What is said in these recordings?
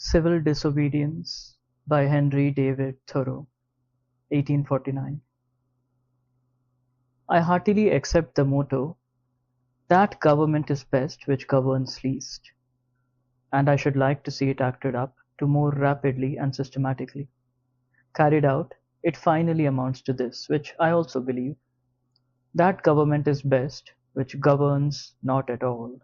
Civil Disobedience by Henry David Thoreau, 1849. I heartily accept the motto, that government is best which governs least, and I should like to see it acted up to more rapidly and systematically. Carried out, it finally amounts to this, which I also believe, that government is best which governs not at all.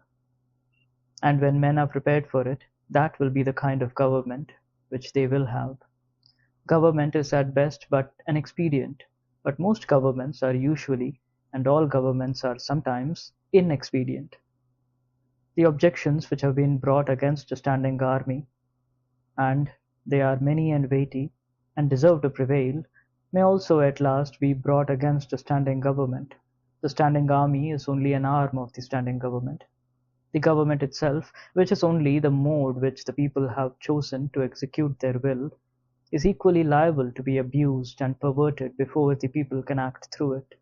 And when men are prepared for it, that will be the kind of government which they will have. Government is at best but an expedient, but most governments are usually, and all governments are sometimes, inexpedient. The objections which have been brought against a standing army, and they are many and weighty, and deserve to prevail, may also at last be brought against a standing government. The standing army is only an arm of the standing government. The government itself, which is only the mode which the people have chosen to execute their will, is equally liable to be abused and perverted before the people can act through it.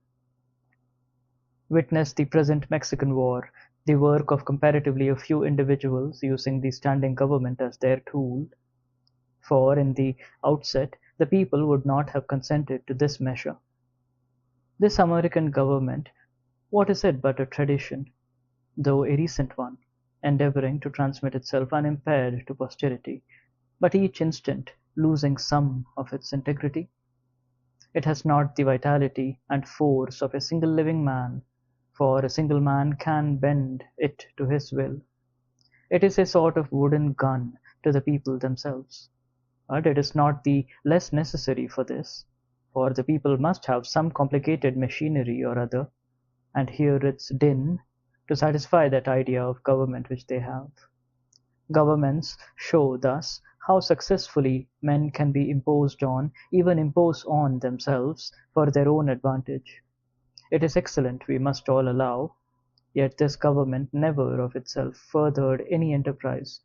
Witness the present Mexican War, the work of comparatively a few individuals using the standing government as their tool, for in the outset the people would not have consented to this measure. This American government, what is it but a tradition, though a recent one, endeavoring to transmit itself unimpaired to posterity, but each instant losing some of its integrity? It has not the vitality and force of a single living man, for a single man can bend it to his will. It is a sort of wooden gun to the people themselves. But it is not the less necessary for this, for the people must have some complicated machinery or other, and hear its din, to satisfy that idea of government which they have. Governments show thus how successfully men can be imposed on, even impose on themselves for their own advantage. It is excellent, we must all allow, yet this government never of itself furthered any enterprise,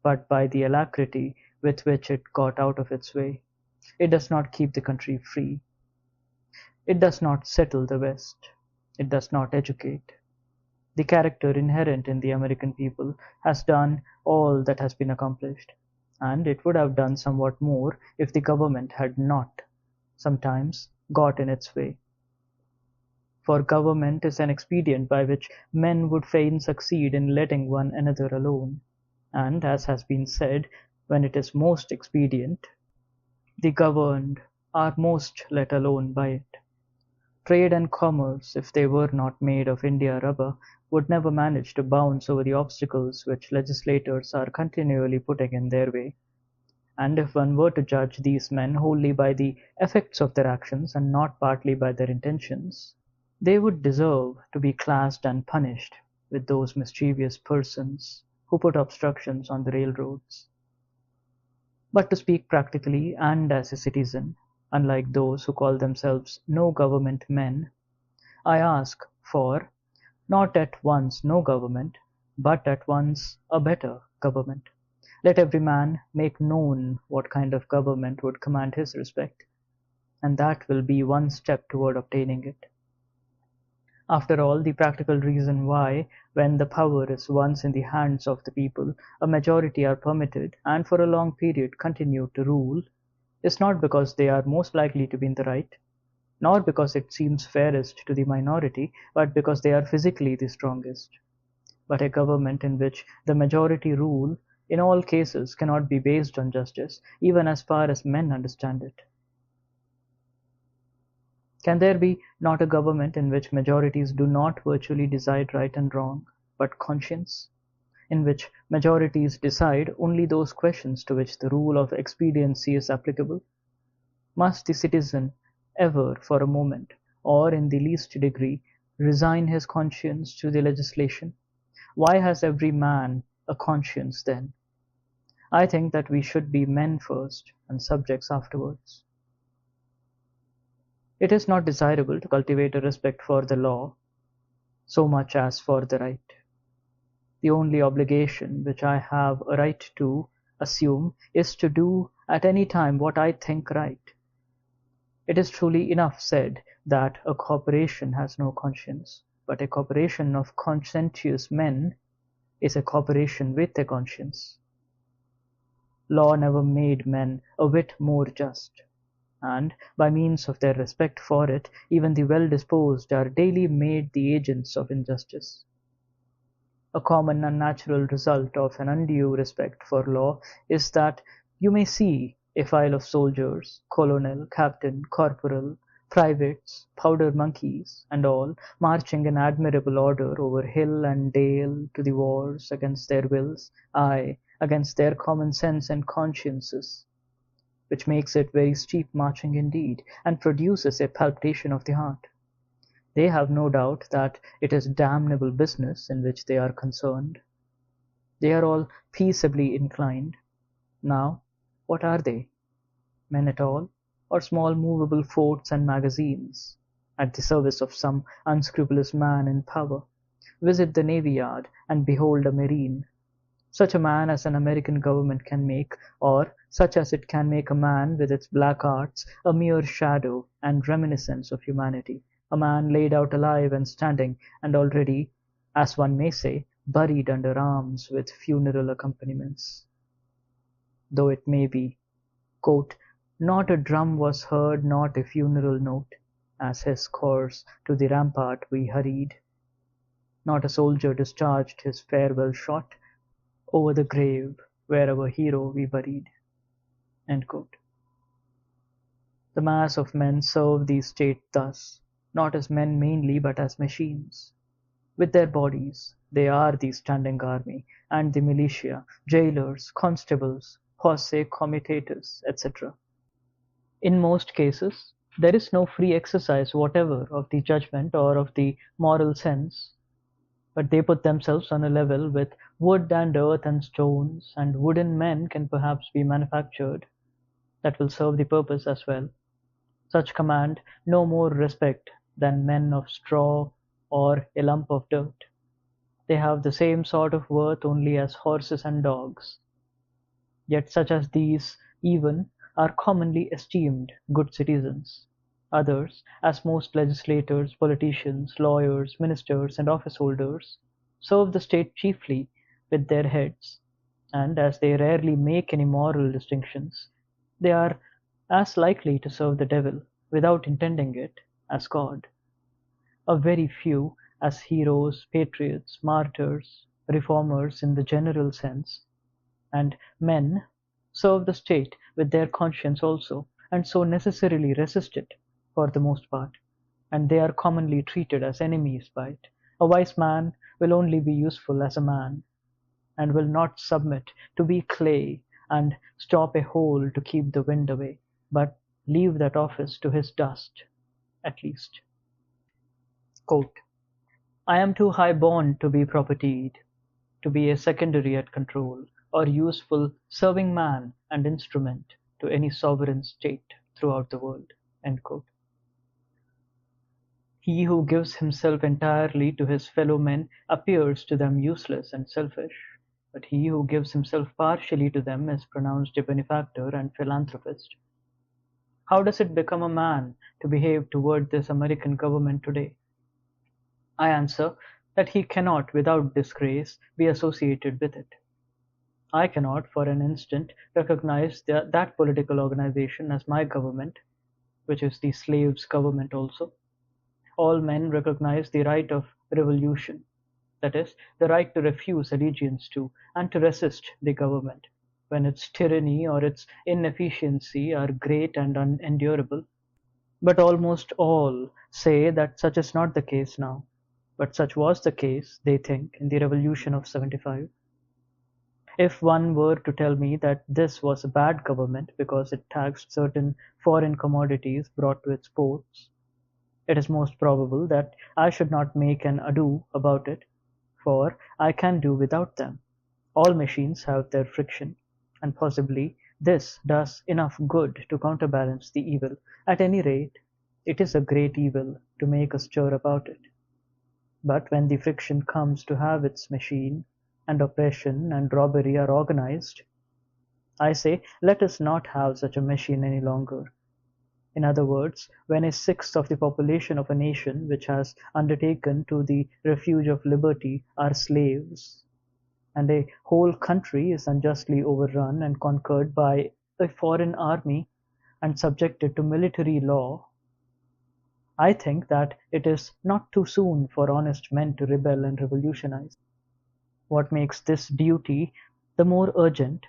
but by the alacrity with which it got out of its way. It does not keep the country free. It does not settle the West. It does not educate. The character inherent in the American people has done all that has been accomplished, and it would have done somewhat more if the government had not, sometimes, got in its way. For government is an expedient by which men would fain succeed in letting one another alone, and, as has been said, when it is most expedient, the governed are most let alone by it. Trade and commerce, if they were not made of India rubber, would never manage to bounce over the obstacles which legislators are continually putting in their way. And if one were to judge these men wholly by the effects of their actions and not partly by their intentions, they would deserve to be classed and punished with those mischievous persons who put obstructions on the railroads. But to speak practically and as a citizen, unlike those who call themselves no government men, I ask for, not at once no government, but at once a better government. Let every man make known what kind of government would command his respect, and that will be one step toward obtaining it. After all, the practical reason why, when the power is once in the hands of the people, a majority are permitted, and for a long period continue to rule, is not because they are most likely to be in the right, nor because it seems fairest to the minority, but because they are physically the strongest. But a government in which the majority rule, in all cases, cannot be based on justice, even as far as men understand it. Can there be not a government in which majorities do not virtually decide right and wrong, but conscience? In which majorities decide only those questions to which the rule of expediency is applicable? Must the citizen ever for a moment, or in the least degree, resign his conscience to the legislation? Why has every man a conscience then? I think that we should be men first and subjects afterwards. It is not desirable to cultivate a respect for the law so much as for the right. The only obligation which I have a right to assume is to do at any time what I think right. It is truly enough said that a corporation has no conscience, but a corporation of conscientious men is a corporation with a conscience. Law never made men a whit more just, and, by means of their respect for it, even the well-disposed are daily made the agents of injustice. A common and natural result of an undue respect for law is that you may see a file of soldiers, colonel, captain, corporal, privates, powder monkeys, and all, marching in admirable order over hill and dale to the wars against their wills, aye, against their common sense and consciences, which makes it very steep marching indeed, and produces a palpitation of the heart. They have no doubt that it is damnable business in which they are concerned. They are all peaceably inclined. Now, what are they? Men at all, or small movable forts and magazines, at the service of some unscrupulous man in power? Visit the navy yard, and behold a marine, such a man as an American government can make, or such as it can make a man with its black arts, a mere shadow and reminiscence of humanity, a man laid out alive and standing, and already, as one may say, buried under arms with funeral accompaniments. Though it may be, quote, not a drum was heard, not a funeral note, as his course to the rampart we hurried. Not a soldier discharged his farewell shot over the grave where our hero we buried. End quote. The mass of men serve the state thus, not as men mainly, but as machines. With their bodies, they are the standing army, and the militia, jailers, constables, posse comitatus, etc. In most cases, there is no free exercise whatever of the judgment or of the moral sense, but they put themselves on a level with wood and earth and stones, and wooden men can perhaps be manufactured that will serve the purpose as well. Such command no more respect than men of straw or a lump of dirt. They have the same sort of worth only as horses and dogs. Yet such as these even are commonly esteemed good citizens. Others, as most legislators, politicians, lawyers, ministers, and office holders, serve the state chiefly with their heads, and as they rarely make any moral distinctions, they are as likely to serve the devil, without intending it, as God. A very few, as heroes, patriots, martyrs, reformers in the general sense, and men, serve the state with their conscience also, and so necessarily resist it, for the most part, and they are commonly treated as enemies by it. A wise man will only be useful as a man, and will not submit to be clay and stop a hole to keep the wind away, but leave that office to his dust, at least. Quote, I am too high born to be propertied, to be a secondary at control, or useful serving man and instrument to any sovereign state throughout the world. End quote. He who gives himself entirely to his fellow men appears to them useless and selfish, but he who gives himself partially to them is pronounced a benefactor and philanthropist. How does it become a man to behave toward this American government today? I answer that he cannot without disgrace be associated with it. I cannot for an instant recognize that political organization as my government, which is the slave's government also. All men recognize the right of revolution, that is, the right to refuse allegiance to and to resist the government when its tyranny or its inefficiency are great and unendurable. But almost all say that such is not the case now, but such was the case, they think, in the Revolution of '75. If one were to tell me that this was a bad government because it taxed certain foreign commodities brought to its ports, it is most probable that I should not make an ado about it, for I can do without them. All machines have their friction, and possibly this does enough good to counterbalance the evil. At any rate, it is a great evil to make a stir about it. But when the friction comes to have its machine, and oppression and robbery are organized, I say let us not have such a machine any longer. In other words, when a sixth of the population of a nation which has undertaken to the refuge of liberty are slaves, and a whole country is unjustly overrun and conquered by a foreign army and subjected to military law, I think that it is not too soon for honest men to rebel and revolutionize. What makes this duty the more urgent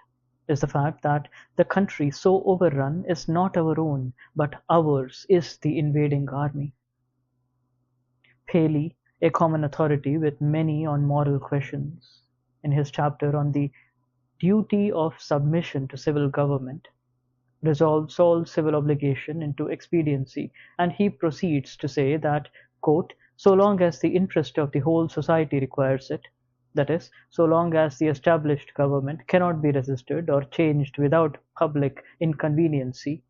is the fact that the country so overrun is not our own, but ours is the invading army. Paley, a common authority with many on moral questions, in his chapter on the duty of submission to civil government, resolves all civil obligation into expediency, and he proceeds to say that, quote, so long as the interest of the whole society requires it, that is, so long as the established government cannot be resisted or changed without public inconveniency,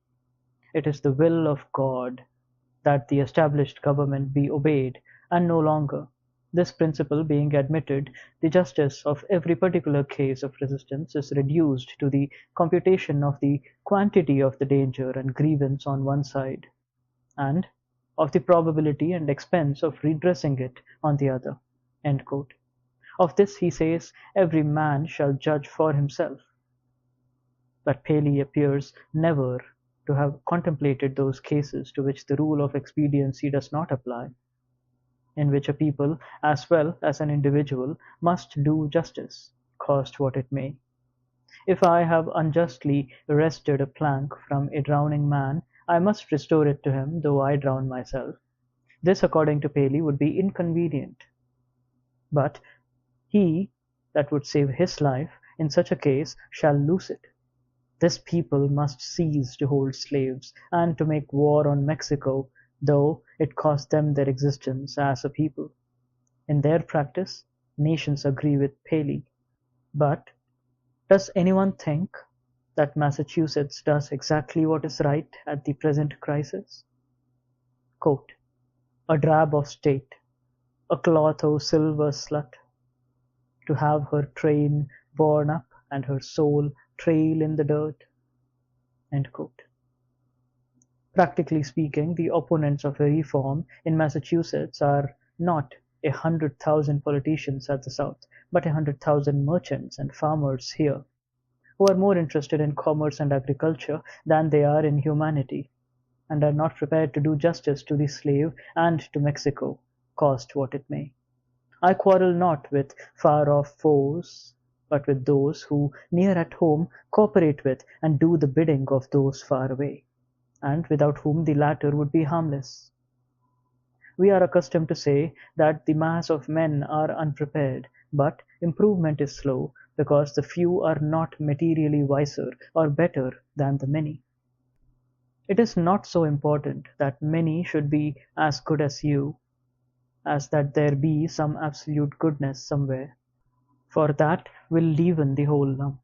it is the will of God that the established government be obeyed, and no longer. This principle being admitted, the justice of every particular case of resistance is reduced to the computation of the quantity of the danger and grievance on one side, and of the probability and expense of redressing it on the other. End quote. Of this he says, every man shall judge for himself. But Paley appears never to have contemplated those cases to which the rule of expediency does not apply, in which a people as well as an individual must do justice, cost what it may. If I have unjustly wrested a plank from a drowning man, I must restore it to him, though I drown myself. This, according to Paley, would be inconvenient. But he that would save his life in such a case shall lose it. This people must cease to hold slaves and to make war on Mexico, though it cost them their existence as a people. In their practice, nations agree with Paley. But does anyone think that Massachusetts does exactly what is right at the present crisis? Quote, a drab of state, a cloth o' silver slut, to have her train borne up and her soul trail in the dirt. End quote. Practically speaking, the opponents of a reform in Massachusetts are not 100,000 politicians at the South, but 100,000 merchants and farmers here, who are more interested in commerce and agriculture than they are in humanity, and are not prepared to do justice to the slave and to Mexico, cost what it may. I quarrel not with far-off foes, but with those who, near at home, cooperate with and do the bidding of those far away, and without whom the latter would be harmless. We are accustomed to say that the mass of men are unprepared, but improvement is slow because the few are not materially wiser or better than the many. It is not so important that many should be as good as you, as that there be some absolute goodness somewhere, for that will leaven the whole lump.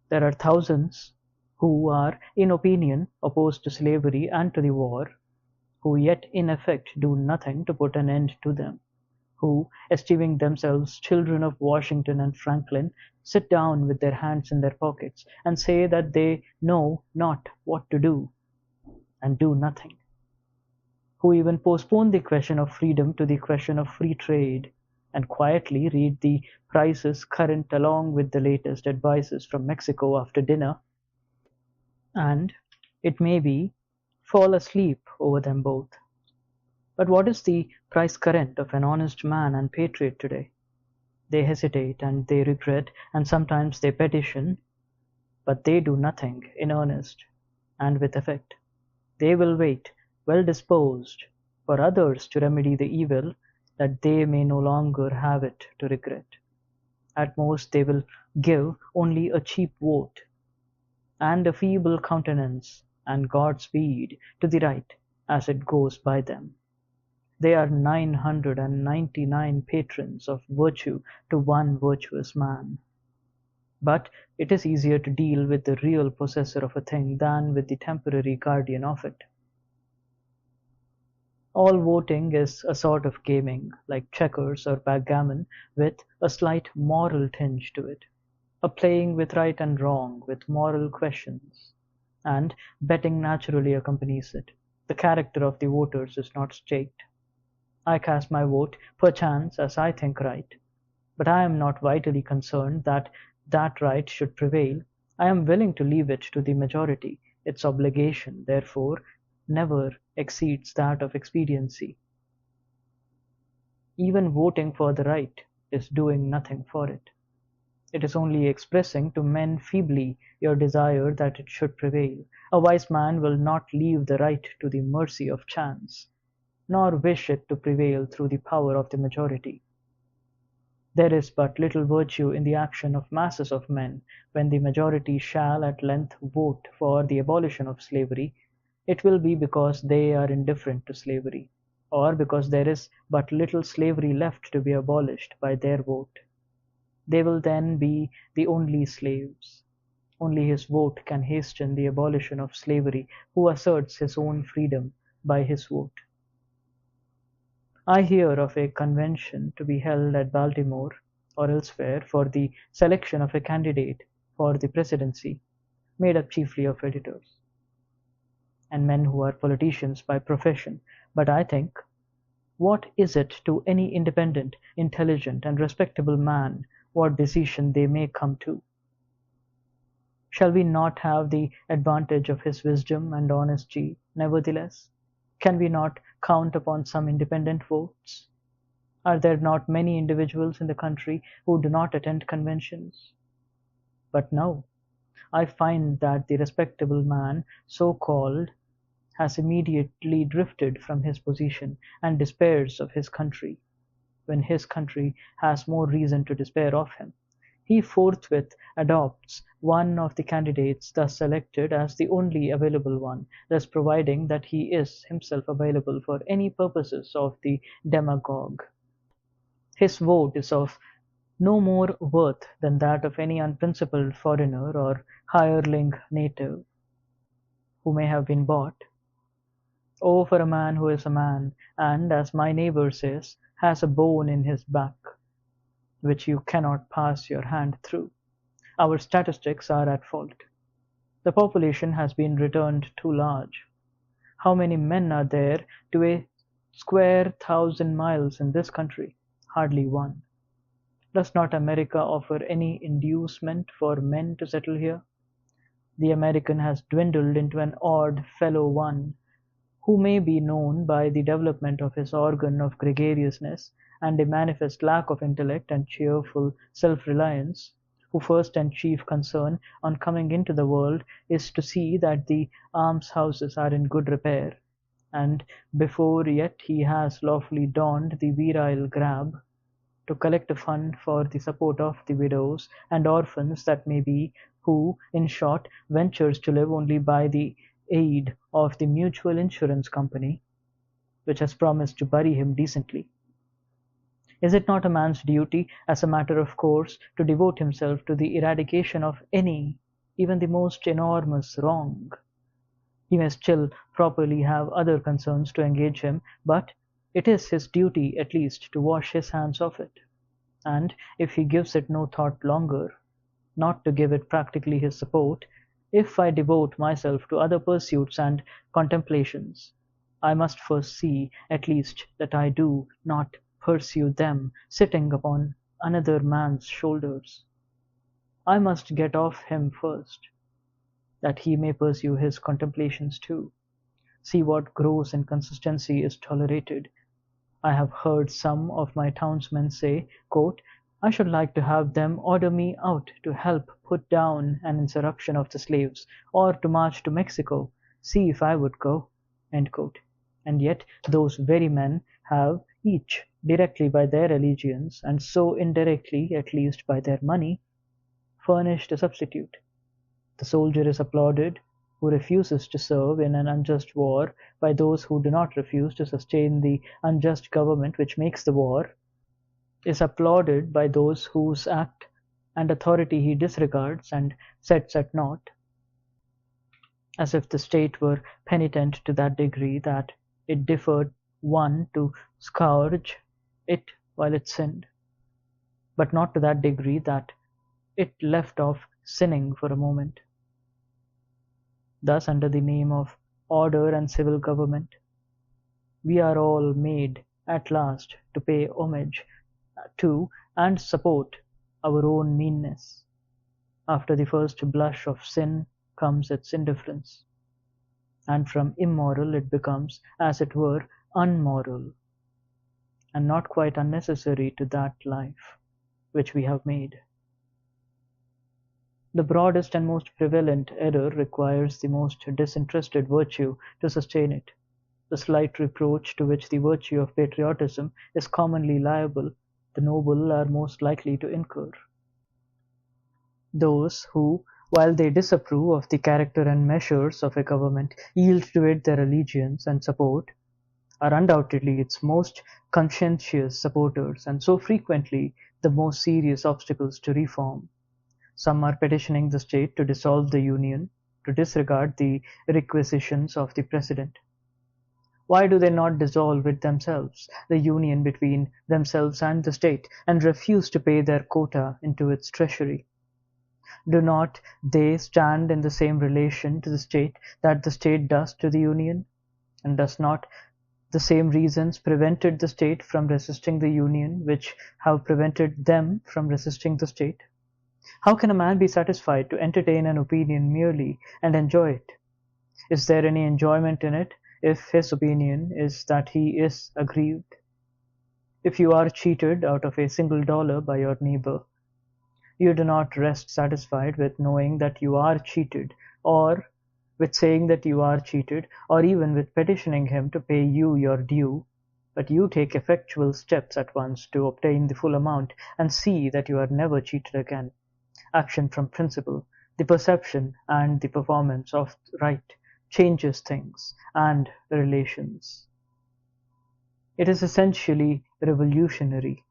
There are thousands who are in opinion opposed to slavery and to the war, who yet in effect do nothing to put an end to them, who, esteeming themselves children of Washington and Franklin, sit down with their hands in their pockets and say that they know not what to do, and do nothing, who even postpone the question of freedom to the question of free trade, and quietly read the prices current along with the latest advices from Mexico after dinner, and, it may be, fall asleep over them both. But what is the price current of an honest man and patriot today? They hesitate and they regret and sometimes they petition, but they do nothing in earnest and with effect. They will wait, well disposed, for others to remedy the evil, that they may no longer have it to regret. At most they will give only a cheap vote, and a feeble countenance, and Godspeed to the right as it goes by them. They are 999 patrons of virtue to one virtuous man. But it is easier to deal with the real possessor of a thing than with the temporary guardian of it. All voting is a sort of gaming, like checkers or backgammon, with a slight moral tinge to it, a playing with right and wrong, with moral questions, and betting naturally accompanies it. The character of the voters is not staked. I cast my vote, perchance, as I think right, But I am not vitally concerned that that right should prevail. I am willing to leave it to the majority. Its obligation, therefore, never exceeds that of expediency. Even voting for the right is doing nothing for it. It is only expressing to men feebly your desire that it should prevail. A wise man will not leave the right to the mercy of chance, nor wish it to prevail through the power of the majority. There is but little virtue in the action of masses of men. When the majority shall at length vote for the abolition of slavery, it will be because they are indifferent to slavery, or because there is but little slavery left to be abolished by their vote. They will then be the only slaves. Only his vote can hasten the abolition of slavery who asserts his own freedom by his vote. I hear of a convention to be held at Baltimore or elsewhere for the selection of a candidate for the presidency, made up chiefly of editors and men who are politicians by profession. But I think, what is it to any independent, intelligent, and respectable man what decision they may come to? Shall we not have the advantage of his wisdom and honesty, nevertheless? Can we not count upon some independent votes? Are there not many individuals in the country who do not attend conventions? But no, I find that the respectable man, so called, has immediately drifted from his position and despairs of his country, when his country has more reason to despair of him. He forthwith adopts one of the candidates thus selected as the only available one, thus providing that he is himself available for any purposes of the demagogue. His vote is of no more worth than that of any unprincipled foreigner or hireling native who may have been bought. Oh, for a man who is a man, and, as my neighbor says, has a bone in his back, which you cannot pass your hand through. Our statistics are at fault. The population has been returned too large. How many men are there to a square 1,000 miles in this country? Hardly one. Does not America offer any inducement for men to settle here? The American has dwindled into an odd fellow one, who may be known by the development of his organ of gregariousness and a manifest lack of intellect and cheerful self-reliance, whose first and chief concern on coming into the world is to see that the almshouses are in good repair, and before yet he has lawfully donned the virile garb, to collect a fund for the support of the widows and orphans that may be, who, in short, ventures to live only by the aid of the mutual insurance company, which has promised to bury him decently. Is it not a man's duty, as a matter of course, to devote himself to the eradication of any, even the most enormous, wrong? He may still properly have other concerns to engage him, but it is his duty at least to wash his hands of it, and, if he gives it no thought longer, not to give it practically his support. If I devote myself to other pursuits and contemplations, I must first see, at least, that I do not pursue them sitting upon another man's shoulders. I must get off him first, that he may pursue his contemplations too. See what gross inconsistency is tolerated. I have heard some of my townsmen say, quote, "I should like to have them order me out to help put down an insurrection of the slaves, or to march to Mexico. See if I would go." End quote. And yet those very men have each, directly by their allegiance, and so indirectly, at least by their money, furnished a substitute. The soldier is applauded who refuses to serve in an unjust war by those who do not refuse to sustain the unjust government which makes the war, is applauded by those whose act and authority he disregards and sets at naught, as if the state were penitent to that degree that it deferred one to scourge it while it sinned, but not to that degree that it left off sinning for a moment. Thus, under the name of order and civil government, we are all made at last to pay homage to and support our own meanness. After the first blush of sin comes its indifference, and from immoral it becomes, as it were, unmoral, and not quite unnecessary to that life which we have made. The broadest and most prevalent error requires the most disinterested virtue to sustain it. The slight reproach to which the virtue of patriotism is commonly liable, the noble are most likely to incur. Those who, while they disapprove of the character and measures of a government, yield to it their allegiance and support, are undoubtedly its most conscientious supporters, and so frequently the most serious obstacles to reform. Some are petitioning the state to dissolve the Union, to disregard the requisitions of the President. Why do they not dissolve it themselves, the union between themselves and the state, and refuse to pay their quota into its treasury? Do not they stand in the same relation to the state that the state does to the union? And does not the same reasons prevented the state from resisting the union which have prevented them from resisting the state? How can a man be satisfied to entertain an opinion merely and enjoy it? Is there any enjoyment in it if his opinion is that he is aggrieved? If you are cheated out of a single dollar by your neighbor, you do not rest satisfied with knowing that you are cheated, or with saying that you are cheated, or even with petitioning him to pay you your due, but you take effectual steps at once to obtain the full amount, and see that you are never cheated again. Action from principle, the perception and the performance of right, changes things and relations. It is essentially revolutionary,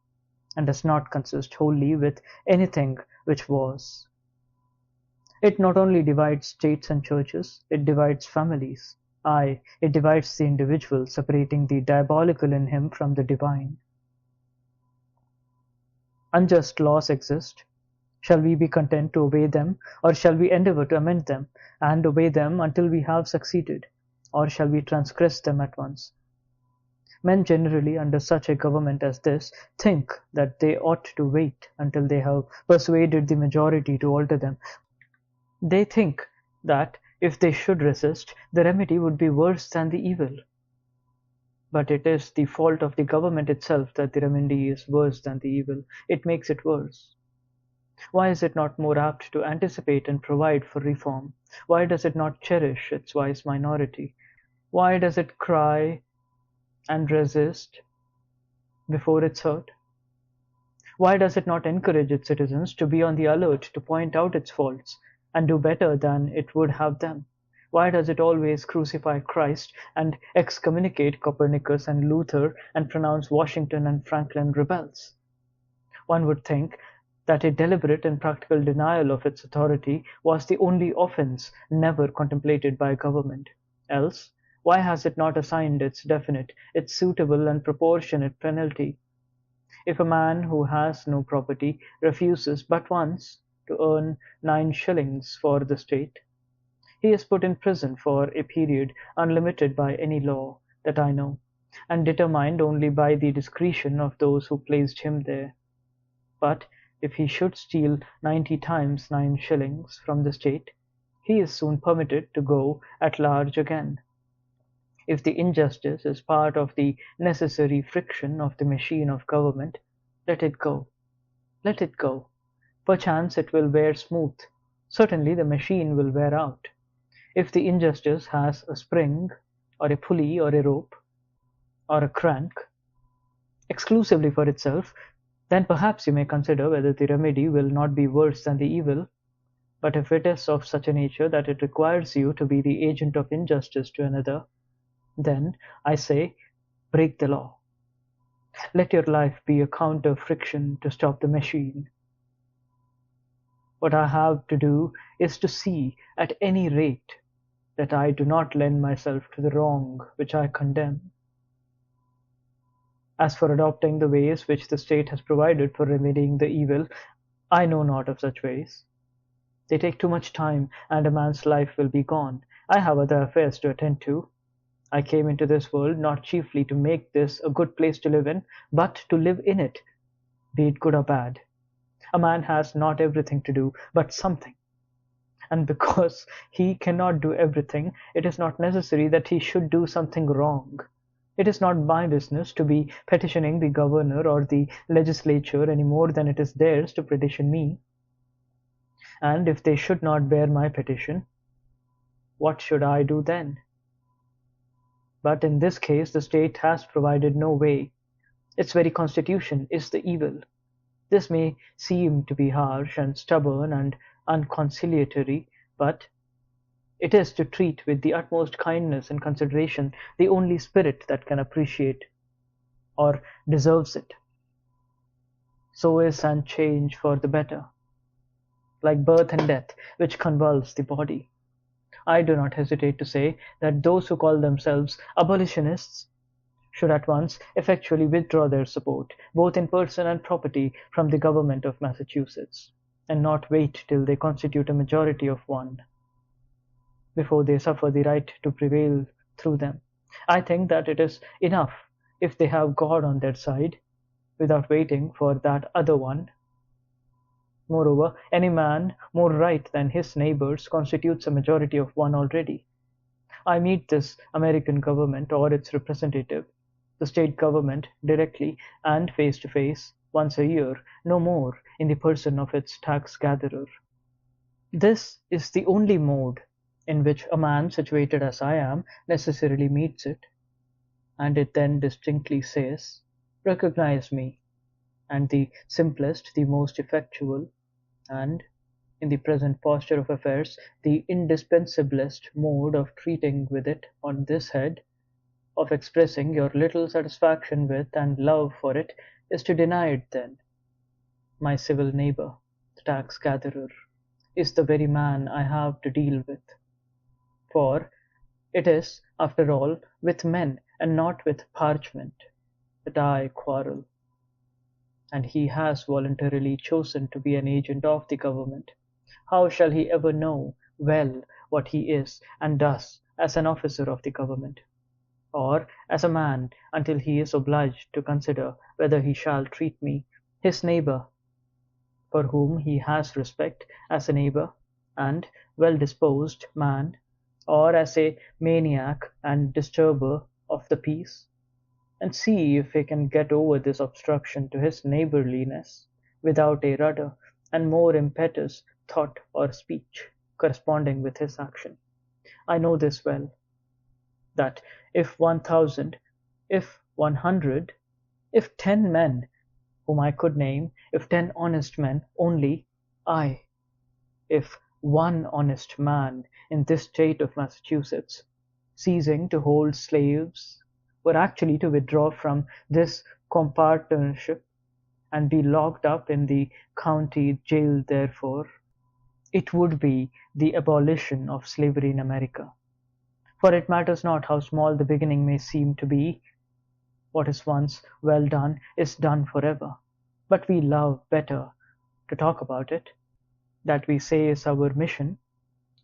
and does not consist wholly with anything which was. It not only divides states and churches, it divides families. Aye, it divides the individual, separating the diabolical in him from the divine. Unjust laws exist. Shall we be content to obey them, or shall we endeavor to amend them, and obey them until we have succeeded, or shall we transgress them at once? Men generally, under such a government as this, think that they ought to wait until they have persuaded the majority to alter them. They think that if they should resist, the remedy would be worse than the evil. But it is the fault of the government itself that the remedy is worse than the evil. It makes it worse. Why is it not more apt to anticipate and provide for reform? Why does it not cherish its wise minority? Why does it cry and resist before it's hurt? Why does it not encourage its citizens to be on the alert to point out its faults and do better than it would have them? Why does it always crucify Christ and excommunicate Copernicus and Luther and pronounce Washington and Franklin rebels? One would think that a deliberate and practical denial of its authority was the only offense never contemplated by government. Else, why has it not assigned its definite, its suitable and proportionate penalty? If a man who has no property refuses but once to earn 9 shillings for the state, he is put in prison for a period unlimited by any law that I know, and determined only by the discretion of those who placed him there. But if he should steal 90 times 9 shillings from the state, he is soon permitted to go at large again. If the injustice is part of the necessary friction of the machine of government, let it go. Let it go. Perchance it will wear smooth. Certainly the machine will wear out. If the injustice has a spring, or a pulley, or a rope, or a crank, exclusively for itself, then perhaps you may consider whether the remedy will not be worse than the evil. But if it is of such a nature that it requires you to be the agent of injustice to another, then, I say, break the law. Let your life be a counter friction to stop the machine. What I have to do is to see, at any rate, that I do not lend myself to the wrong which I condemn. As for adopting the ways which the state has provided for remedying the evil, I know not of such ways. They take too much time, and a man's life will be gone. I have other affairs to attend to. I came into this world not chiefly to make this a good place to live in, but to live in it. be it good or bad. A man has not everything to do, but something. And because he cannot do everything, it is not necessary that he should do something wrong. It is not my business to be petitioning the governor or the legislature any more than it is theirs to petition me. And if they should not bear my petition, what should I do then? But in this case, the state has provided no way. Its very constitution is the evil. This may seem to be harsh and stubborn and unconciliatory, but it is to treat with the utmost kindness and consideration the only spirit that can appreciate or deserves it. So is and change for the better, like birth and death, which convulse the body. I do not hesitate to say that those who call themselves abolitionists should at once effectually withdraw their support, both in person and property, from the government of Massachusetts, and not wait till they constitute a majority of one, before they suffer the right to prevail through them. I think that it is enough if they have God on their side, without waiting for that other one. Moreover, any man more right than his neighbors constitutes a majority of one already. I meet this American government or its representative, the state government, directly and face to face once a year, no more, in the person of its tax gatherer. This is the only mode in which a man situated as I am necessarily meets it, and it then distinctly says, "Recognize me," and the simplest, the most effectual, and, in the present posture of affairs, the indispensablest mode of treating with it on this head, of expressing your little satisfaction with and love for it, is to deny it then. My civil neighbor, the tax gatherer, is the very man I have to deal with. For it is, after all, with men and not with parchment that I quarrel. And he has voluntarily chosen to be an agent of the government. How shall he ever know well what he is and does as an officer of the government, or as a man, until he is obliged to consider whether he shall treat me, his neighbor, for whom he has respect, as a neighbor and well-disposed man, or as a maniac and disturber of the peace? And see if he can get over this obstruction to his neighborliness without a rudder and more impetus thought or speech corresponding with his action. I know this well, that if 1,000, if 100, if 10 men whom I could name, if 10 honest men only, aye, if one honest man in this state of Massachusetts, ceasing to hold slaves, were actually to withdraw from this compartnership and be locked up in the county jail therefore, it would be the abolition of slavery in America. For it matters not how small the beginning may seem to be, what is once well done is done forever. But we love better to talk about it. That we say is our mission.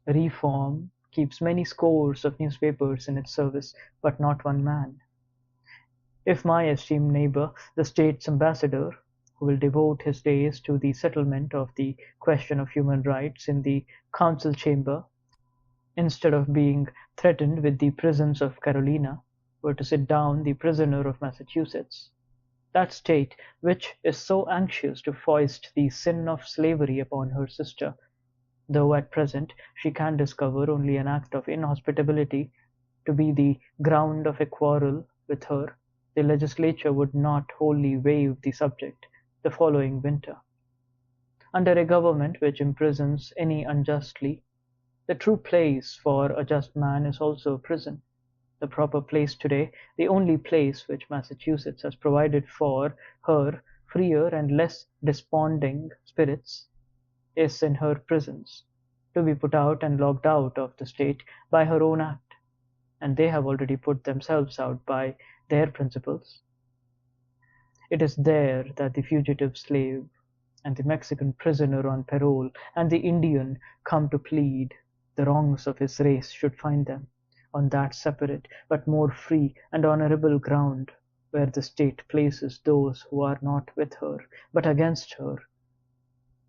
Reform keeps many scores of newspapers in its service, but not one man. If my esteemed neighbor, the state's ambassador, who will devote his days to the settlement of the question of human rights in the council chamber, instead of being threatened with the prisons of Carolina, were to sit down the prisoner of Massachusetts, that state which is so anxious to foist the sin of slavery upon her sister, though at present she can discover only an act of inhospitability to be the ground of a quarrel with her, the legislature would not wholly waive the subject the following winter. Under a government which imprisons any unjustly, the true place for a just man is also a prison. The proper place today, the only place which Massachusetts has provided for her freer and less desponding spirits, is in her prisons, to be put out and locked out of the state by her own act, and they have already put themselves out by their principles. It is there that the fugitive slave and the Mexican prisoner on parole and the Indian come to plead the wrongs of his race should find them, on that separate but more free and honorable ground where the state places those who are not with her, but against her,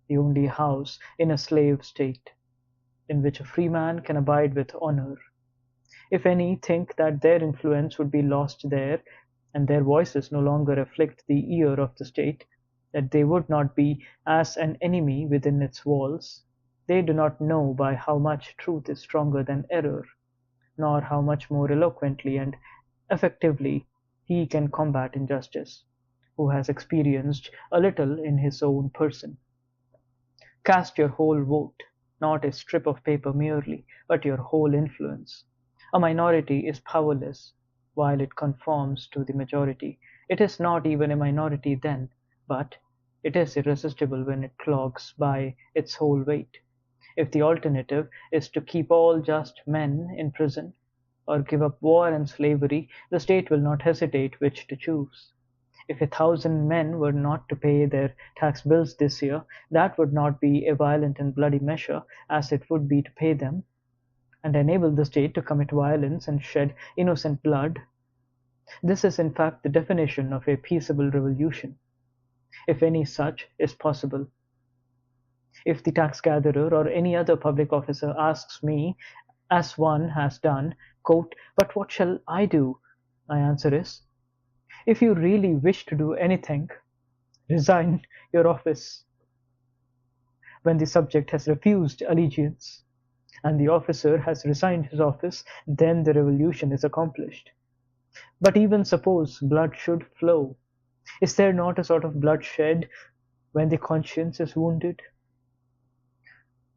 the only house in a slave state, in which a free man can abide with honor. If any think that their influence would be lost there, and their voices no longer afflict the ear of the state, that they would not be as an enemy within its walls, they do not know by how much truth is stronger than error, nor how much more eloquently and effectively he can combat injustice, who has experienced a little in his own person. Cast your whole vote, not a strip of paper merely, but your whole influence. A minority is powerless while it conforms to the majority. It is not even a minority then, but it is irresistible when it clogs by its whole weight. If the alternative is to keep all just men in prison, or give up war and slavery, the state will not hesitate which to choose. If 1,000 men were not to pay their tax bills this year, that would not be a violent and bloody measure, as it would be to pay them, and enable the state to commit violence and shed innocent blood. This is in fact the definition of a peaceable revolution, if any such is possible. If the tax gatherer or any other public officer asks me, as one has done, quote, "But what shall I do?" my answer is, if you really wish to do anything, resign your office. When the subject has refused allegiance, and the officer has resigned his office, then the revolution is accomplished. But even suppose blood should flow, is there not a sort of blood shed when the conscience is wounded?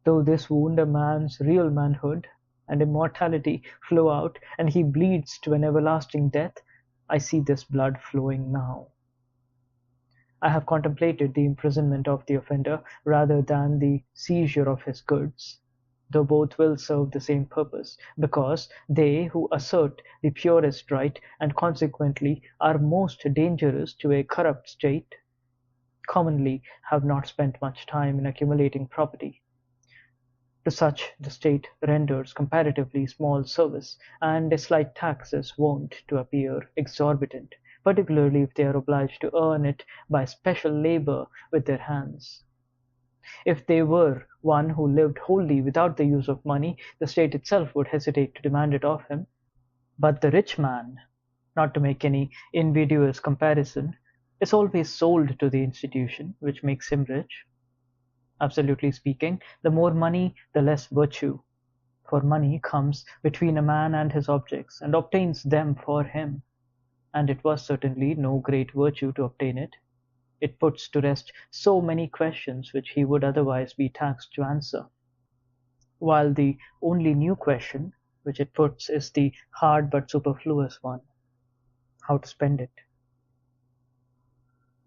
Though this wound a man's real manhood and immortality flow out, and he bleeds to an everlasting death, I see this blood flowing now. I have contemplated the imprisonment of the offender rather than the seizure of his goods, though both will serve the same purpose, because they who assert the purest right, and consequently are most dangerous to a corrupt state, commonly have not spent much time in accumulating property. To such the state renders comparatively small service, and a slight tax is wont to appear exorbitant, particularly if they are obliged to earn it by special labor with their hands. If they were one who lived wholly without the use of money, the state itself would hesitate to demand it of him. But the rich man, not to make any invidious comparison, is always sold to the institution which makes him rich. Absolutely speaking, the more money, the less virtue, for money comes between a man and his objects, and obtains them for him, and it was certainly no great virtue to obtain it. It puts to rest so many questions which he would otherwise be taxed to answer, while the only new question which it puts is the hard but superfluous one, how to spend it.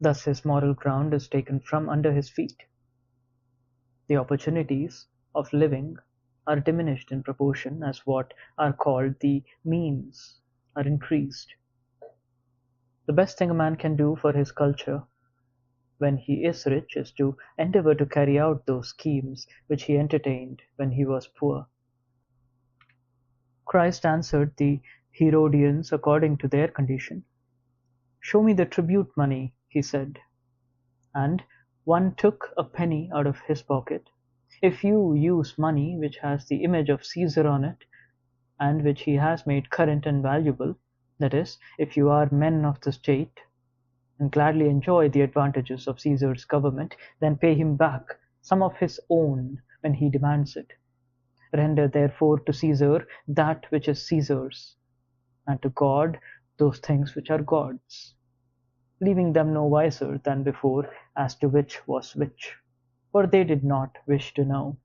Thus his moral ground is taken from under his feet. The opportunities of living are diminished in proportion as what are called the means are increased. The best thing a man can do for his culture when he is rich is to endeavor to carry out those schemes which he entertained when he was poor. Christ answered the Herodians according to their condition. "Show me the tribute money," he said. And one took a penny out of his pocket. If you use money which has the image of Caesar on it, and which he has made current and valuable, that is, if you are men of the state, and gladly enjoy the advantages of Caesar's government, then pay him back some of his own when he demands it. Render therefore to Caesar that which is Caesar's, and to God those things which are God's, leaving them no wiser than before as to which was which, for they did not wish to know.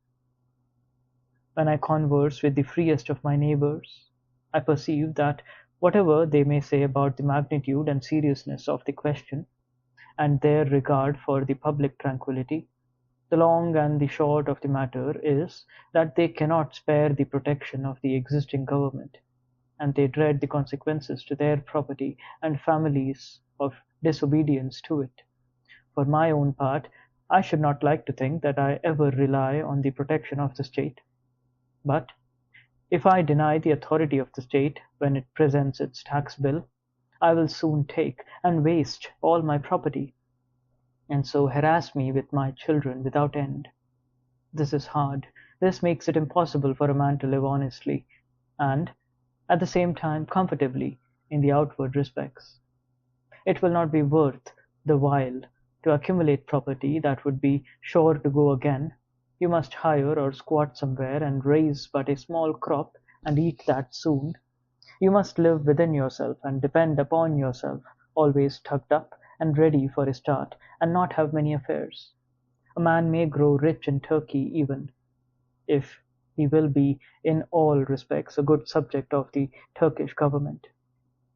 When I converse with the freest of my neighbors, I perceive that whatever they may say about the magnitude and seriousness of the question, and their regard for the public tranquillity, the long and the short of the matter is that they cannot spare the protection of the existing government, and they dread the consequences to their property and families of disobedience to it. For my own part, I should not like to think that I ever rely on the protection of the state. But if I deny the authority of the state when it presents its tax bill, I will soon take and waste all my property, and so harass me with my children without end. This is hard. This makes it impossible for a man to live honestly, and, at the same time, comfortably in the outward respects. It will not be worth the while to accumulate property that would be sure to go again. You must hire or squat somewhere and raise but a small crop and eat that soon. You must live within yourself and depend upon yourself, always tucked up and ready for a start, and not have many affairs. A man may grow rich in Turkey even, if he will be in all respects a good subject of the Turkish government.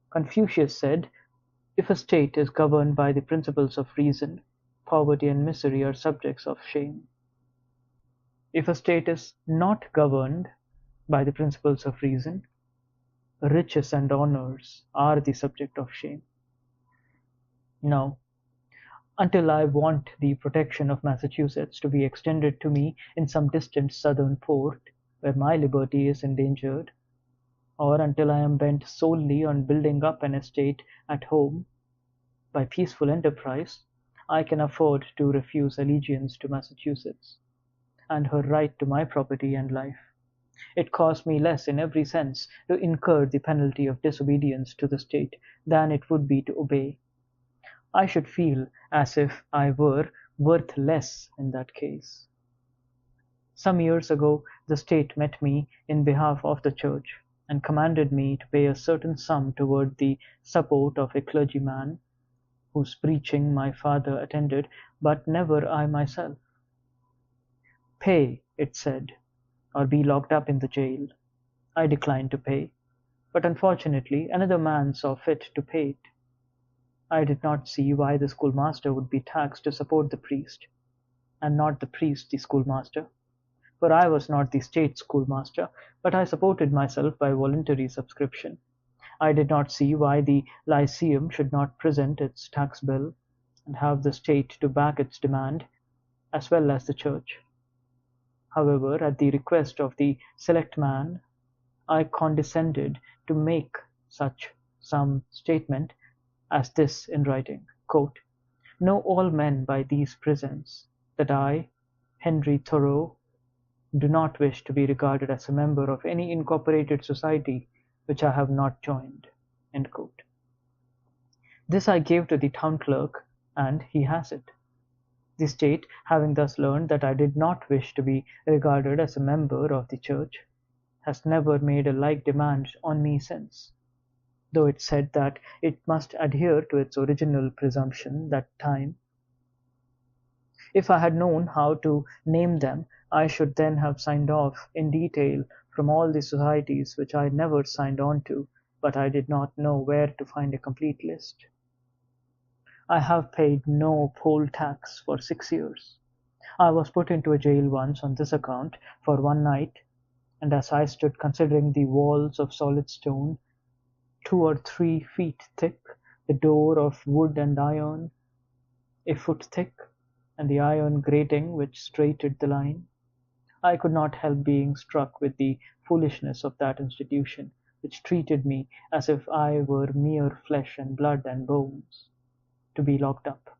Confucius said, "If a state is governed by the principles of reason, poverty and misery are subjects of shame. If a state is not governed by the principles of reason, riches and honors are the subject of shame." Now, until I want the protection of Massachusetts to be extended to me in some distant southern port where my liberty is endangered, or until I am bent solely on building up an estate at home by peaceful enterprise, I can afford to refuse allegiance to Massachusetts and her right to my property and life. It costs me less in every sense to incur the penalty of disobedience to the state than it would be to obey. I should feel as if I were worth less in that case. Some years ago the state met me in behalf of the church, and commanded me to pay a certain sum toward the support of a clergyman whose preaching my father attended, but never I myself. "Pay," it said, "or be locked up in the jail." I declined to pay, but unfortunately another man saw fit to pay it. I did not see why the schoolmaster would be taxed to support the priest, and not the priest the schoolmaster, for I was not the state schoolmaster, but I supported myself by voluntary subscription. I did not see why the lyceum should not present its tax bill, and have the state to back its demand, as well as the church. However, at the request of the select man, I condescended to make such some statement as this in writing: "Know all men by these presents, that I, Henry Thoreau, do not wish to be regarded as a member of any incorporated society which I have not joined." This I gave to the town clerk, and he has it. The state, having thus learned that I did not wish to be regarded as a member of the church, has never made a like demand on me since, though it said that it must adhere to its original presumption that time. If I had known how to name them, I should then have signed off in detail from all the societies which I never signed on to, but I did not know where to find a complete list. I have paid no poll tax for 6 years. I was put into a jail once on this account for one night, and as I stood considering the walls of solid stone, 2 or 3 feet thick, the door of wood and iron, a foot thick, and the iron grating which straightened the line, I could not help being struck with the foolishness of that institution, which treated me as if I were mere flesh and blood and bones, to be locked up.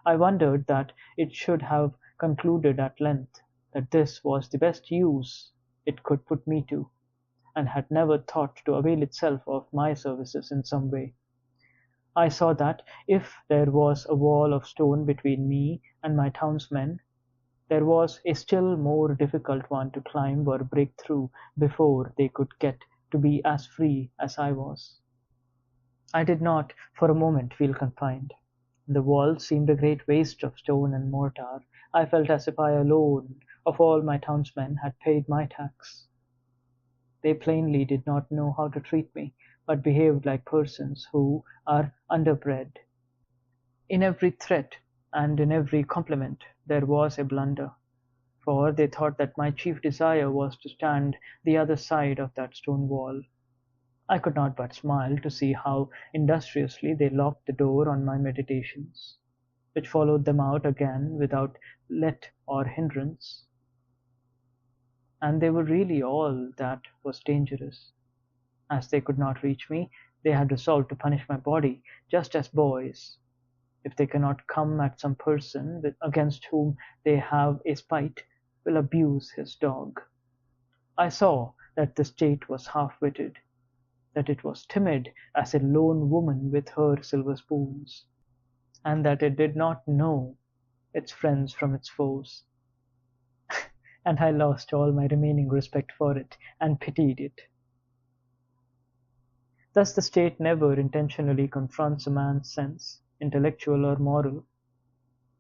I wondered that it should have concluded at length that this was the best use it could put me to, and had never thought to avail itself of my services in some way. I saw that, if there was a wall of stone between me and my townsmen, there was a still more difficult one to climb or break through before they could get to be as free as I was. I did not for a moment feel confined. The wall seemed a great waste of stone and mortar. I felt as if I alone of all my townsmen had paid my tax. They plainly did not know how to treat me, but behaved like persons who are underbred. In every threat and in every compliment there was a blunder, for they thought that my chief desire was to stand the other side of that stone wall. I could not but smile to see how industriously they locked the door on my meditations, which followed them out again without let or hindrance. And they were really all that was dangerous. As they could not reach me, they had resolved to punish my body, just as boys, if they cannot come at some person against whom they have a spite, will abuse his dog. I saw that the state was half-witted, that it was timid as a lone woman with her silver spoons, and that it did not know its friends from its foes. And I lost all my remaining respect for it, and pitied it. Thus the state never intentionally confronts a man's sense, intellectual or moral,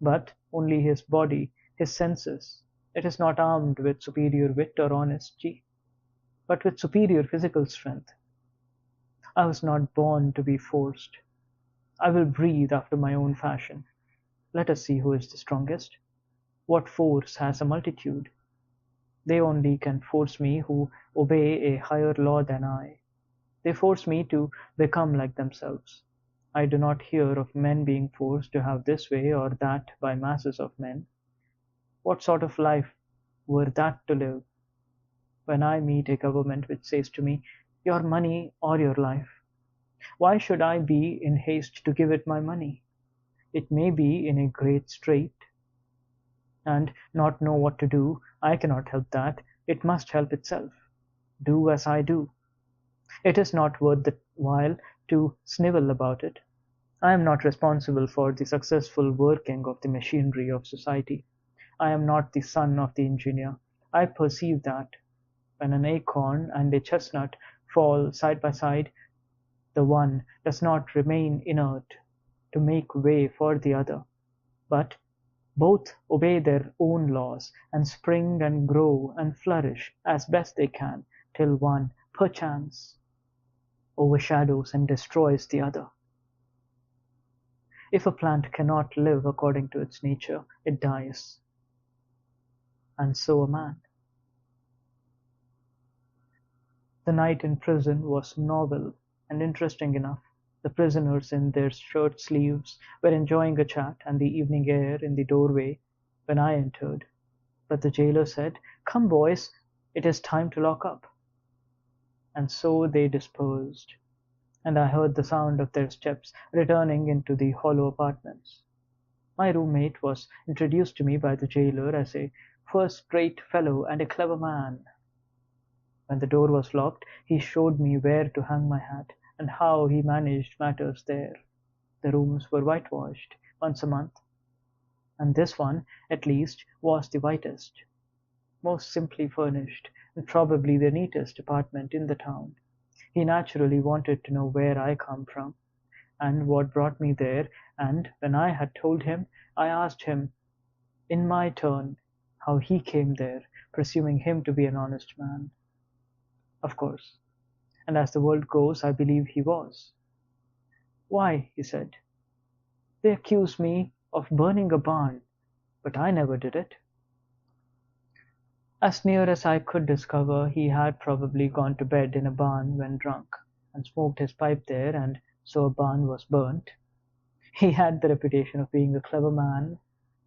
but only his body, his senses. It is not armed with superior wit or honesty, but with superior physical strength. I was not born to be forced. I will breathe after my own fashion. Let us see who is the strongest. What force has a multitude? They only can force me who obey a higher law than I. They force me to become like themselves. I do not hear of men being forced to have this way or that by masses of men. What sort of life were that to live? When I meet a government which says to me, "Your money or your life," why should I be in haste to give it my money? It may be in a great strait, and not know what to do. I cannot help that. It must help itself. Do as I do. It is not worth the while to snivel about it. I am not responsible for the successful working of the machinery of society. I am not the son of the engineer. I perceive that when an acorn and a chestnut fall side by side, the one does not remain inert to make way for the other, but both obey their own laws, and spring and grow and flourish as best they can, till one, perchance, overshadows and destroys the other. If a plant cannot live according to its nature, it dies. And so a man. The night in prison was novel and interesting enough. The prisoners in their shirt sleeves were enjoying a chat and the evening air in the doorway when I entered. But the jailer said, "Come, boys, it is time to lock up." And so they dispersed, and I heard the sound of their steps returning into the hollow apartments. My roommate was introduced to me by the jailer as a first-rate fellow and a clever man. When the door was locked, he showed me where to hang my hat, and how he managed matters there. The rooms were whitewashed once a month, and this one, at least, was the whitest, most simply furnished, and probably the neatest apartment in the town. He naturally wanted to know where I come from, and what brought me there, and when I had told him, I asked him, in my turn, how he came there, presuming him to be an honest man. Of course, and as the world goes, I believe he was. "Why," he said, "they accuse me of burning a barn, but I never did it." As near as I could discover, he had probably gone to bed in a barn when drunk, and smoked his pipe there, and so a barn was burnt. He had the reputation of being a clever man,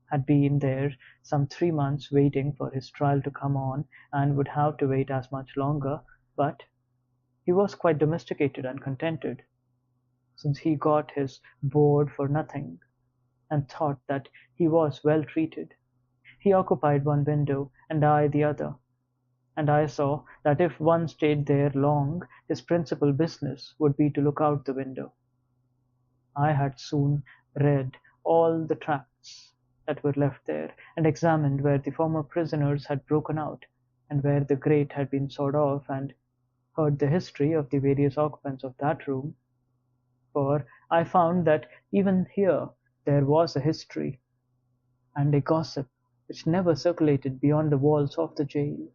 had been there some 3 months waiting for his trial to come on, and would have to wait as much longer, but he was quite domesticated and contented, since he got his board for nothing, and thought that he was well treated. He occupied one window, and I the other, and I saw that if one stayed there long, his principal business would be to look out the window. I had soon read all the tracts that were left there, and examined where the former prisoners had broken out, and where the grate had been sawed off, and heard the history of the various occupants of that room, for I found that even here there was a history, and a gossip which never circulated beyond the walls of the jail.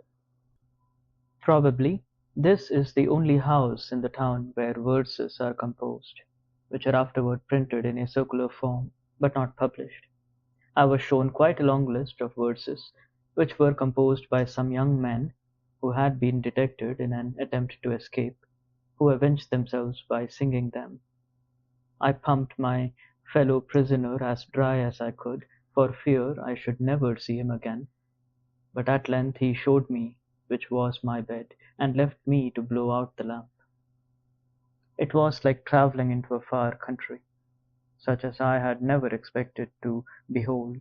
Probably this is the only house in the town where verses are composed, which are afterward printed in a circular form, but not published. I was shown quite a long list of verses which were composed by some young men who had been detected in an attempt to escape, who avenged themselves by singing them. I pumped my fellow prisoner as dry as I could, for fear I should never see him again, but at length he showed me which was my bed, and left me to blow out the lamp. It was like travelling into a far country, such as I had never expected to behold,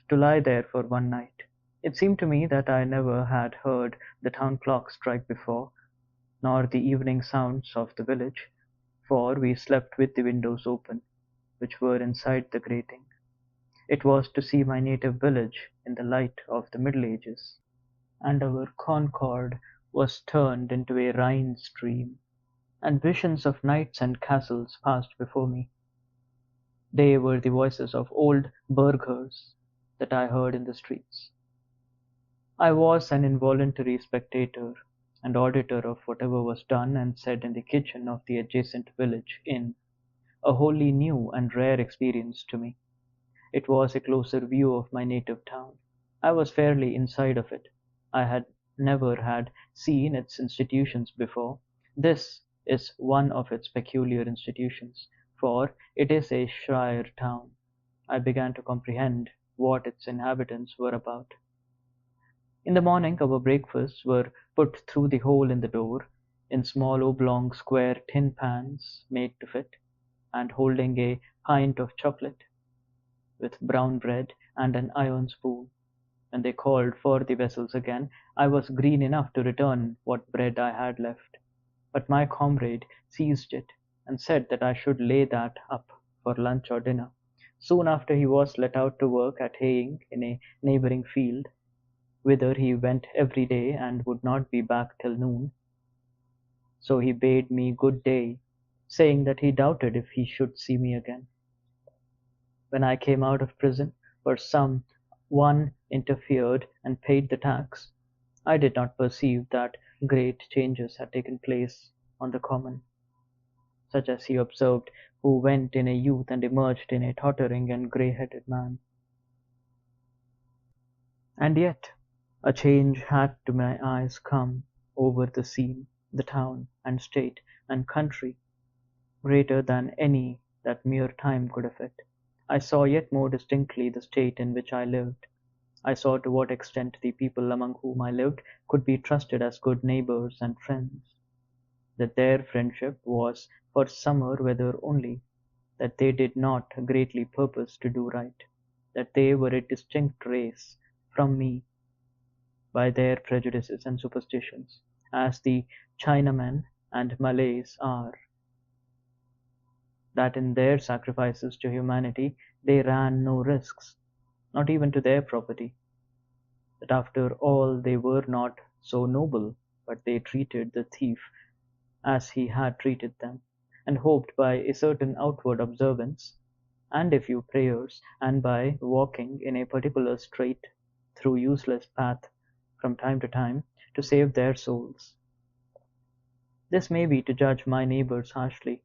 to lie there for one night. It seemed to me that I never had heard the town clock strike before, nor the evening sounds of the village, for we slept with the windows open, which were inside the grating. It was to see my native village in the light of the Middle Ages, and our Concord was turned into a Rhine stream, and visions of knights and castles passed before me. They were the voices of old burghers that I heard in the streets. I was an involuntary spectator and auditor of whatever was done and said in the kitchen of the adjacent village inn, a wholly new and rare experience to me. It was a closer view of my native town. I was fairly inside of it. I had never had seen its institutions before. This is one of its peculiar institutions, for it is a shire town. I began to comprehend what its inhabitants were about. In the morning our breakfasts were put through the hole in the door, in small oblong square tin pans made to fit, and holding a pint of chocolate, with brown bread and an iron spoon. When they called for the vessels again, I was green enough to return what bread I had left. But my comrade seized it, and said that I should lay that up for lunch or dinner. Soon after he was let out to work at haying in a neighbouring field, whither he went every day and would not be back till noon. So he bade me good day, saying that he doubted if he should see me again. When I came out of prison, for some one interfered and paid the tax, I did not perceive that great changes had taken place on the common, such as he observed who went in a youth and emerged in a tottering and grey-headed man. And yet a change had to my eyes come over the scene, the town, and state, and country, greater than any that mere time could effect. I saw yet more distinctly the state in which I lived. I saw to what extent the people among whom I lived could be trusted as good neighbours and friends, that their friendship was for summer weather only, that they did not greatly purpose to do right, that they were a distinct race from me by their prejudices and superstitions, as the Chinamen and Malays are, that in their sacrifices to humanity they ran no risks, not even to their property, that after all they were not so noble, but they treated the thief as he had treated them, and hoped by a certain outward observance, and a few prayers, and by walking in a particular straight through useless path from time to time, to save their souls. This may be to judge my neighbours harshly,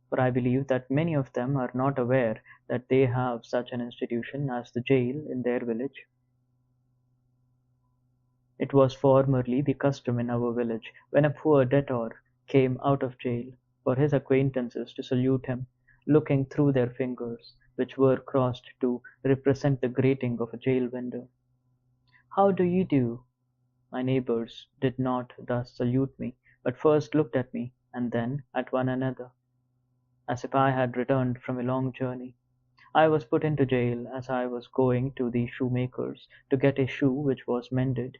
for I believe that many of them are not aware that they have such an institution as the jail in their village. It was formerly the custom in our village, when a poor debtor came out of jail, for his acquaintances to salute him, looking through their fingers, which were crossed to represent the grating of a jail window. "How do you do?" My neighbours did not thus salute me, but first looked at me, and then at one another, as if I had returned from a long journey. I was put into jail as I was going to the shoemaker's to get a shoe which was mended.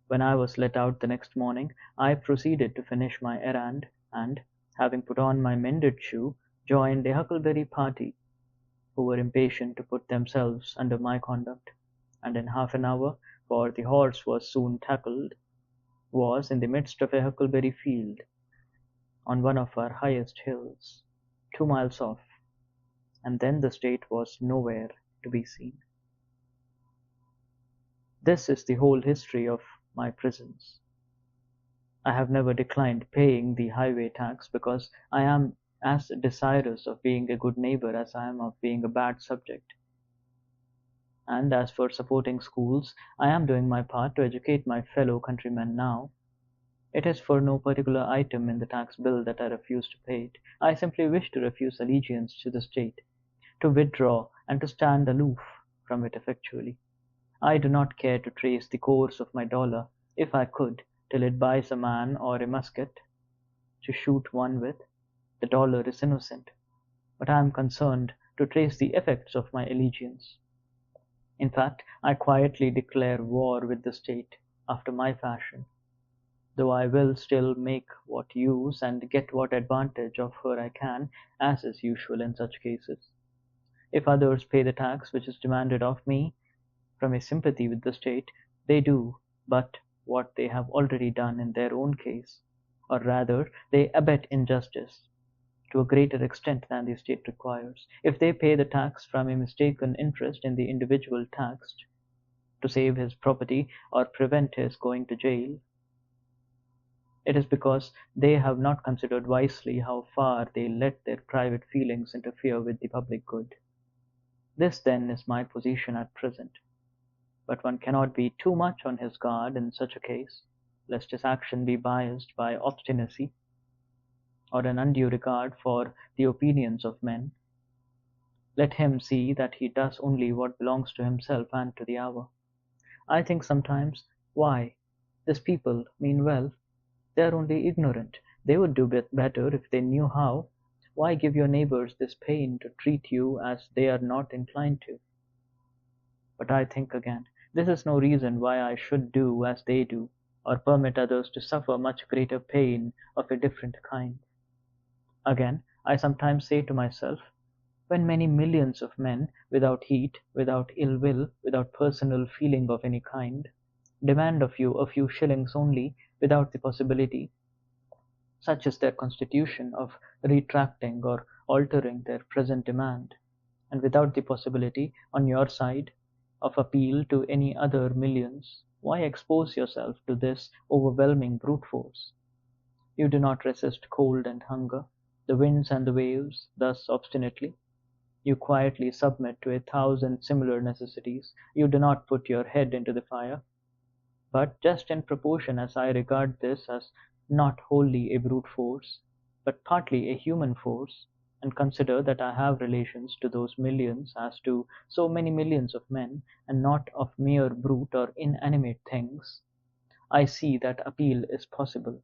When I was let out the next morning, I proceeded to finish my errand, and, having put on my mended shoe, joined a huckleberry party, who were impatient to put themselves under my conduct, and in half an hour, for the horse was soon tackled, was in the midst of a huckleberry field, on one of our highest hills, 2 miles off, and then the state was nowhere to be seen. This is the whole history of my prisons. I have never declined paying the highway tax, because I am as desirous of being a good neighbour as I am of being a bad subject. And as for supporting schools, I am doing my part to educate my fellow countrymen now. It is for no particular item in the tax bill that I refuse to pay it. I simply wish to refuse allegiance to the state, to withdraw and to stand aloof from it effectually. I do not care to trace the course of my dollar, if I could, till it buys a man or a musket to shoot one with. The dollar is innocent, but I am concerned to trace the effects of my allegiance. In fact, I quietly declare war with the state, after my fashion, though I will still make what use and get what advantage of her I can, as is usual in such cases. If others pay the tax which is demanded of me, from a sympathy with the state, they do but what they have already done in their own case, or rather they abet injustice to a greater extent than the state requires. If they pay the tax from a mistaken interest in the individual taxed, to save his property or prevent his going to jail, it is because they have not considered wisely how far they let their private feelings interfere with the public good. This then is my position at present. But one cannot be too much on his guard in such a case, lest his action be biased by obstinacy or an undue regard for the opinions of men. Let him see that he does only what belongs to himself and to the hour. I think sometimes, why, these people mean well. They are only ignorant. They would do better if they knew how. Why give your neighbors this pain to treat you as they are not inclined to? But I think again, this is no reason why I should do as they do, or permit others to suffer much greater pain of a different kind. Again, I sometimes say to myself, when many millions of men, without heat, without ill will, without personal feeling of any kind, demand of you a few shillings only, without the possibility, such is their constitution, of retracting or altering their present demand, and without the possibility, on your side, of appeal to any other millions, why expose yourself to this overwhelming brute force? You do not resist cold and hunger, the winds and the waves, thus obstinately. You quietly submit to 1,000 similar necessities. You do not put your head into the fire. But just in proportion as I regard this as not wholly a brute force, but partly a human force, and consider that I have relations to those millions as to so many millions of men, and not of mere brute or inanimate things, I see that appeal is possible,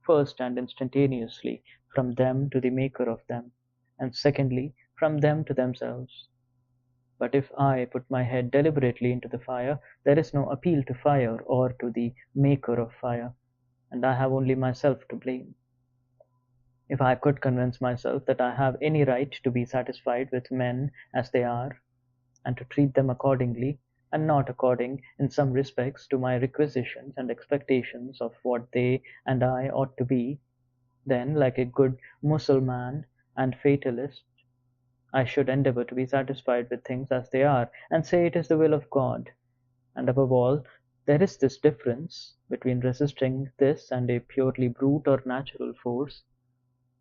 first and instantaneously, from them to the Maker of them, and secondly, from them to themselves. But if I put my head deliberately into the fire, there is no appeal to fire or to the Maker of fire, and I have only myself to blame. If I could convince myself that I have any right to be satisfied with men as they are, and to treat them accordingly, and not according, in some respects, to my requisitions and expectations of what they and I ought to be, then, like a good Mussulman and fatalist, I should endeavor to be satisfied with things as they are, and say it is the will of God. And above all, there is this difference between resisting this and a purely brute or natural force,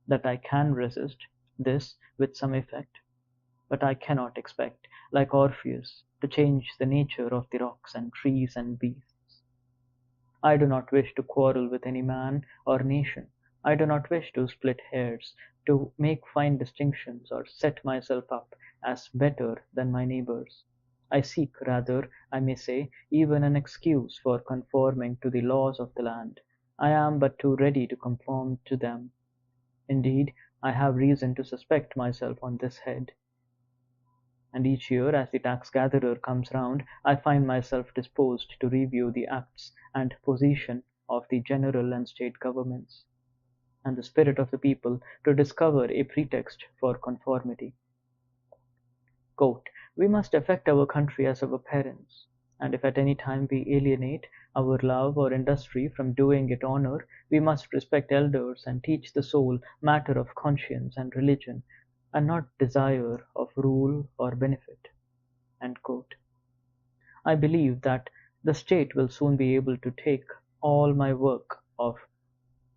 that I can resist this with some effect, but I cannot expect, like Orpheus, to change the nature of the rocks and trees and beasts. I do not wish to quarrel with any man or nation. I do not wish to split hairs, to make fine distinctions, or set myself up as better than my neighbors. I seek rather, I may say, even an excuse for conforming to the laws of the land. I am but too ready to conform to them. Indeed, I have reason to suspect myself on this head. And each year, as the tax gatherer comes round, I find myself disposed to review the acts and position of the general and state governments, and the spirit of the people, to discover a pretext for conformity. Quote, we must affect our country as our parents, and if at any time we alienate our love or industry from doing it honor, we must respect elders and teach the soul matter of conscience and religion, and not desire of rule or benefit. End quote. I believe that the state will soon be able to take all my work of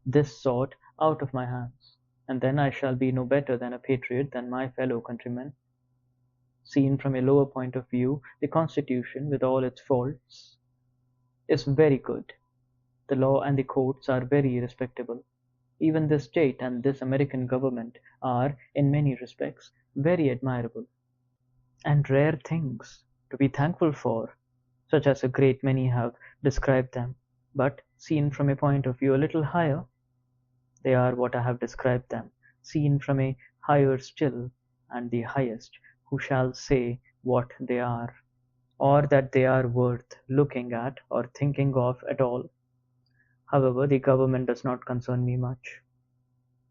this sort out of my hands, and then I shall be no better than a patriot than my fellow countrymen. Seen from a lower point of view, the Constitution, with all its faults, is very good. The law and the courts are very respectable. Even this state and this American government are, in many respects, very admirable, and rare things to be thankful for, such as a great many have described them. But, seen from a point of view a little higher, they are what I have described them, seen from a higher still, and the highest, who shall say what they are, or that they are worth looking at or thinking of at all. However, the government does not concern me much,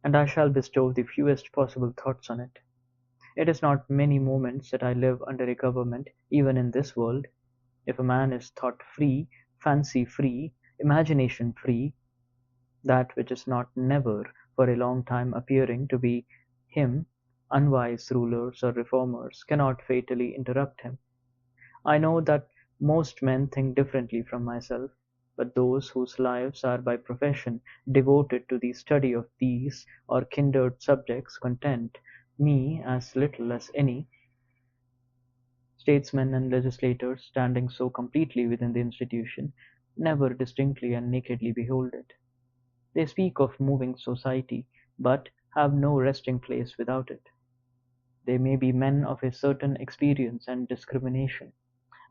and I shall bestow the fewest possible thoughts on it. It is not many moments that I live under a government, even in this world. If a man is thought free, fancy free, imagination free, that which is not never for a long time appearing to be him, unwise rulers or reformers cannot fatally interrupt him. I know that most men think differently from myself, but those whose lives are by profession devoted to the study of these or kindred subjects content me as little as any statesmen and legislators standing so completely within the institution never distinctly and nakedly behold it. They speak of moving society, but have no resting place without it. They may be men of a certain experience and discrimination,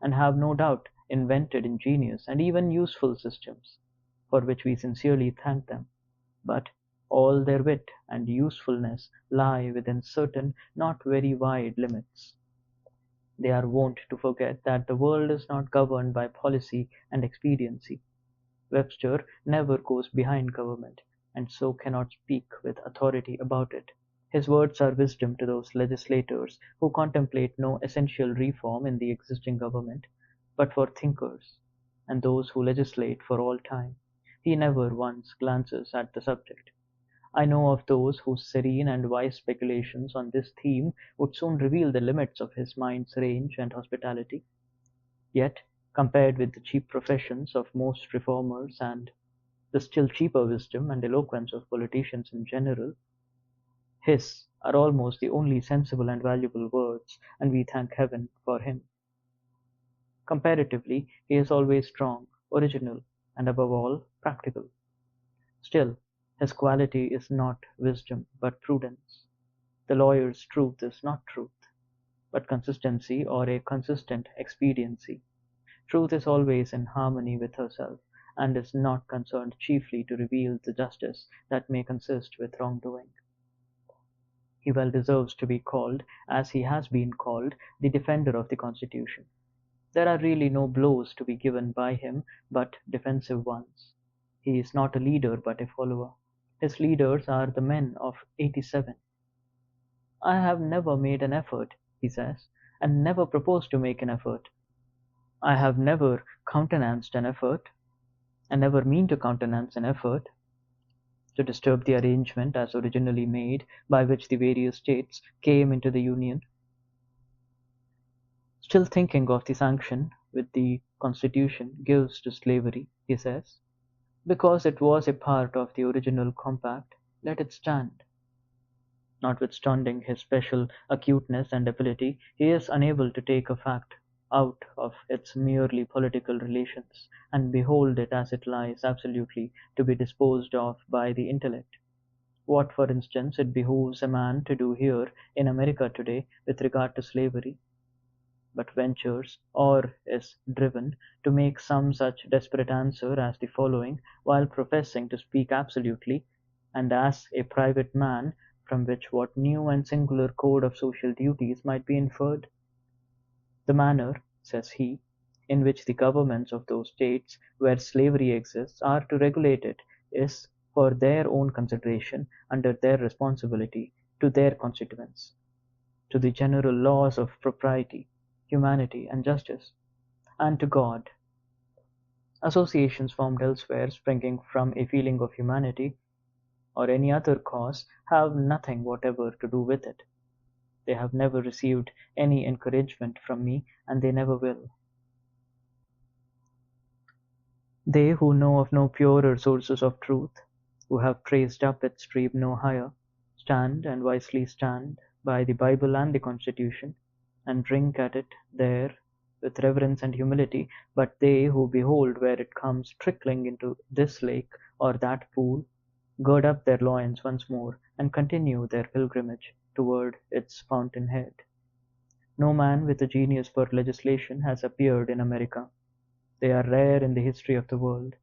and have no doubt invented ingenious and even useful systems, for which we sincerely thank them, but all their wit and usefulness lie within certain not very wide limits. They are wont to forget that the world is not governed by policy and expediency. Webster never goes behind government, and so cannot speak with authority about it. His words are wisdom to those legislators who contemplate no essential reform in the existing government, but for thinkers, and those who legislate for all time. He never once glances at the subject. I know of those whose serene and wise speculations on this theme would soon reveal the limits of his mind's range and hospitality. Yet, compared with the cheap professions of most reformers and the still cheaper wisdom and eloquence of politicians in general, his are almost the only sensible and valuable words, and we thank heaven for him. Comparatively, he is always strong, original, and above all, practical. Still, his quality is not wisdom, but prudence. The lawyer's truth is not truth, but consistency or a consistent expediency. Truth is always in harmony with herself, and is not concerned chiefly to reveal the justice that may consist with wrongdoing. He well deserves to be called, as he has been called, the defender of the Constitution. There are really no blows to be given by him but defensive ones. He is not a leader but a follower. His leaders are the men of '87. I have never made an effort, he says, and never propose to make an effort. I have never countenanced an effort, and never mean to countenance an effort, to disturb the arrangement as originally made by which the various states came into the Union. Still thinking of the sanction which the Constitution gives to slavery, he says, because it was a part of the original compact, let it stand. Notwithstanding his special acuteness and ability, he is unable to take a fact out of its merely political relations, and behold it as it lies absolutely to be disposed of by the intellect. What, for instance, it behooves a man to do here in America today with regard to slavery, but ventures, or is driven, to make some such desperate answer as the following, while professing to speak absolutely, and as a private man, from which what new and singular code of social duties might be inferred? The manner, says he, in which the governments of those states where slavery exists are to regulate it is for their own consideration, under their responsibility to their constituents, to the general laws of propriety, humanity, and justice, and to God. Associations formed elsewhere, springing from a feeling of humanity or any other cause, have nothing whatever to do with it. They have never received any encouragement from me, and they never will. They who know of no purer sources of truth, who have traced up its stream no higher, stand, and wisely stand, by the Bible and the Constitution, and drink at it there with reverence and humility, but they who behold where it comes trickling into this lake or that pool, gird up their loins once more, and continue their pilgrimage toward its fountain head. No man with a genius for legislation has appeared in America. They are rare in the history of the world.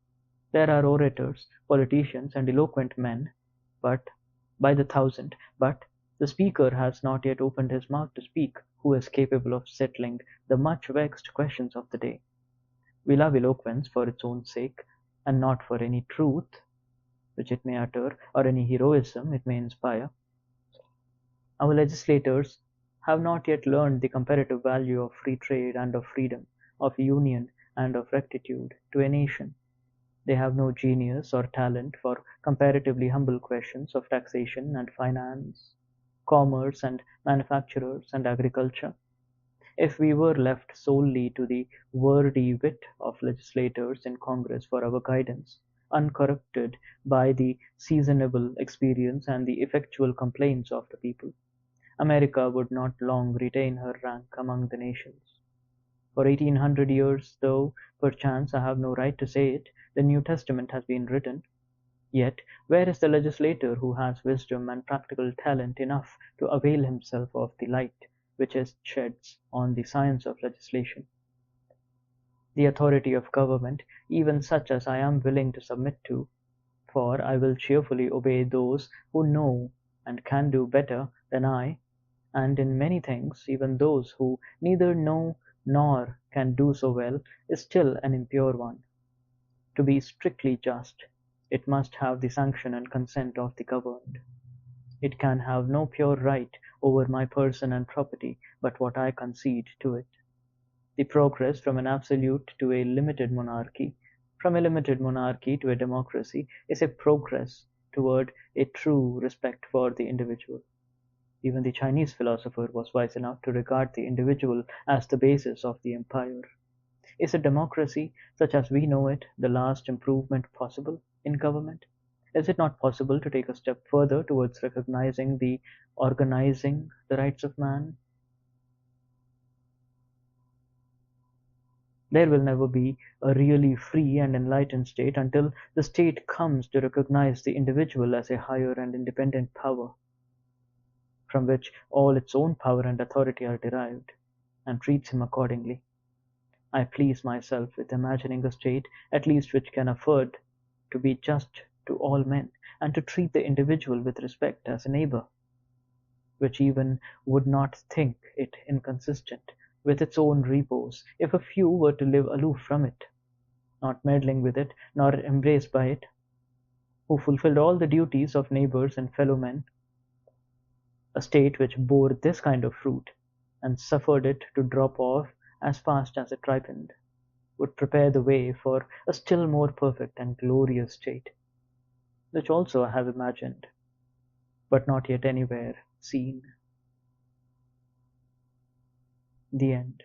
There are orators, politicians, and eloquent men, but by the thousand, but the speaker has not yet opened his mouth to speak, who is capable of settling the much vexed questions of the day. We love eloquence for its own sake, and not for any truth which it may utter, or any heroism it may inspire. Our legislators have not yet learned the comparative value of free trade and of freedom, of union and of rectitude to a nation. They have no genius or talent for comparatively humble questions of taxation and finance, commerce and manufacturers and agriculture. If we were left solely to the wordy wit of legislators in Congress for our guidance, uncorrupted by the seasonable experience and the effectual complaints of the people, America would not long retain her rank among the nations. For 1800 years, though perchance I have no right to say it, the New Testament has been written. Yet where is the legislator who has wisdom and practical talent enough to avail himself of the light which it sheds on the science of legislation? The authority of government, even such as I am willing to submit to, for I will cheerfully obey those who know and can do better than I, and in many things even those who neither know nor can do so well, is still an impure one. To be strictly just, it must have the sanction and consent of the governed. It can have no pure right over my person and property but what I concede to it. The progress from an absolute to a limited monarchy, from a limited monarchy to a democracy, is a progress toward a true respect for the individual. Even the Chinese philosopher was wise enough to regard the individual as the basis of the empire. Is a democracy, such as we know it, the last improvement possible in government? Is it not possible to take a step further towards recognizing the organizing the rights of man? There will never be a really free and enlightened state until the state comes to recognize the individual as a higher and independent power, from which all its own power and authority are derived, and treats him accordingly. I please myself with imagining a state at least which can afford to be just to all men, and to treat the individual with respect as a neighbor, which even would not think it inconsistent with its own repose if a few were to live aloof from it, not meddling with it, nor embraced by it, who fulfilled all the duties of neighbors and fellow men. A state which bore this kind of fruit, and suffered it to drop off as fast as it ripened, would prepare the way for a still more perfect and glorious state, which also I have imagined, but not yet anywhere seen. The end.